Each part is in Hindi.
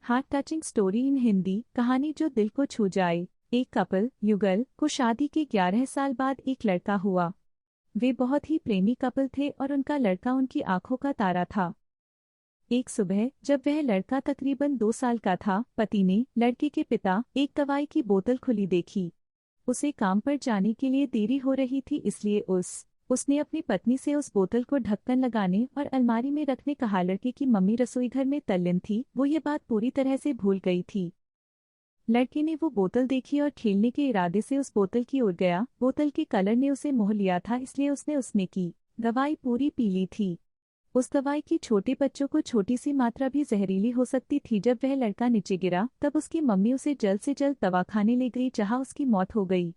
Heart touching story in Hindi. कहानी जो दिल को छू जाए। एक कपल युगल को शादी के 11 साल बाद एक लड़का हुआ। वे बहुत ही प्रेमी कपल थे और उनका लड़का उनकी आंखों का तारा था। एक सुबह जब वह लड़का तकरीबन 2 साल का था, पति ने लड़के के पिता एक दवाई की बोतल खुली देखी। उसे काम पर जाने के लिए देरी हो रही थी, इसलिए उसने अपनी पत्नी से उस बोतल को ढक्कन लगाने और अलमारी में रखने कहा। लड़के की मम्मी रसोई घर में तल्लीन थी, वो ये बात पूरी तरह से भूल गई थी। लड़के ने वो बोतल देखी और खेलने के इरादे से उस बोतल की ओर गया। बोतल के कलर ने उसे मोह लिया था, इसलिए उसने उसमें की दवाई पूरी पी ली थी। उस दवाई की छोटे बच्चों को छोटी सी मात्रा भी जहरीली हो सकती थी। जब वह लड़का नीचे गिरा तब उसकी मम्मी उसे जल्द से जल्द दवाखाने ले गई, जहां उसकी मौत हो गई।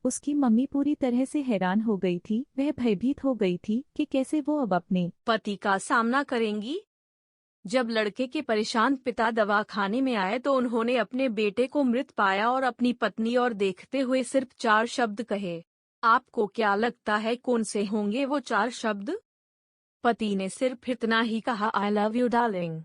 उसकी मम्मी पूरी तरह से हैरान हो गई थी। वह भयभीत हो गई थी कि कैसे वो अब अपने पति का सामना करेंगी। जब लड़के के परेशान पिता दवाखाने में आए तो उन्होंने अपने बेटे को मृत पाया और अपनी पत्नी और देखते हुए सिर्फ 4 शब्द कहे। आपको क्या लगता है कौन से होंगे वो 4 शब्द? पति ने सिर्फ इतना ही कहा, आई लव यू डार्लिंग।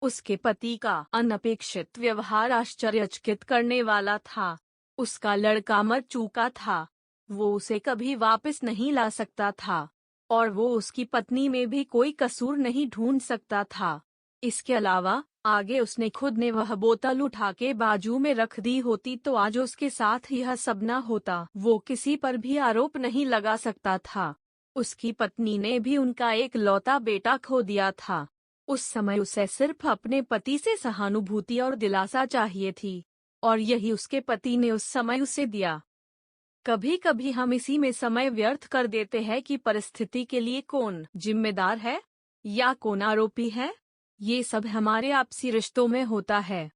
उसके पति का अनपेक्षित व्यवहार आश्चर्यचकित करने वाला था। उसका लड़का मर चुका था, वो उसे कभी वापस नहीं ला सकता था और वो उसकी पत्नी में भी कोई कसूर नहीं ढूंढ सकता था। इसके अलावा आगे उसने खुद ने वह बोतल उठा के बाजू में रख दी होती तो आज उसके साथ यह सब न होता। वो किसी पर भी आरोप नहीं लगा सकता था। उसकी पत्नी ने भी उनका एक लौता बेटा खो दिया था। उस समय उसे सिर्फ अपने पति से सहानुभूति और दिलासा चाहिए थी, और यही उसके पति ने उस समय उसे दिया। कभी कभी हम इसी में समय व्यर्थ कर देते हैं कि परिस्थिति के लिए कौन जिम्मेदार है या कौन आरोपी है। ये सब हमारे आपसी रिश्तों में होता है।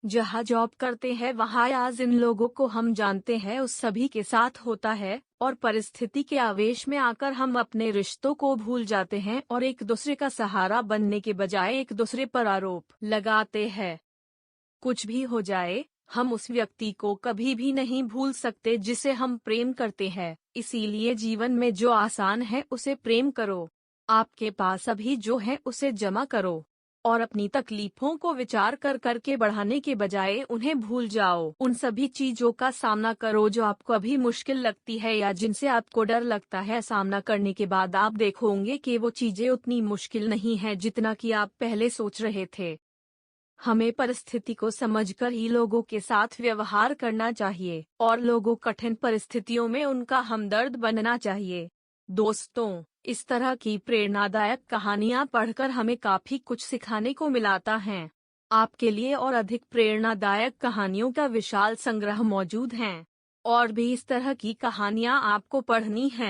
जहाँ जॉब करते हैं वहाँ या जिन लोगों को हम जानते हैं उस सभी के साथ होता है, और परिस्थिति के आवेश में आकर हम अपने रिश्तों को भूल जाते हैं और एक दूसरे का सहारा बनने के बजाय एक दूसरे पर आरोप लगाते हैं। कुछ भी हो जाए, हम उस व्यक्ति को कभी भी नहीं भूल सकते जिसे हम प्रेम करते हैं। इसीलिए जीवन में जो आसान है उसे प्रेम करो। आपके पास अभी जो है उसे जमा करो और अपनी तकलीफों को विचार कर करके बढ़ाने के बजाय उन्हें भूल जाओ। उन सभी चीजों का सामना करो जो आपको अभी मुश्किल लगती है या जिनसे आपको डर लगता है। सामना करने के बाद आप देखोगे कि वो चीजें उतनी मुश्किल नहीं है जितना कि आप पहले सोच रहे थे। हमें परिस्थिति को समझकर ही लोगों के साथ व्यवहार करना चाहिए और लोगों कठिन परिस्थितियों में उनका हमदर्द बनना चाहिए। दोस्तों, इस तरह की प्रेरणादायक कहानियाँ पढ़कर हमें काफी कुछ सिखाने को मिलता है। आपके लिए और अधिक प्रेरणादायक कहानियों का विशाल संग्रह मौजूद है। और भी इस तरह की कहानियाँ आपको पढ़नी हैं।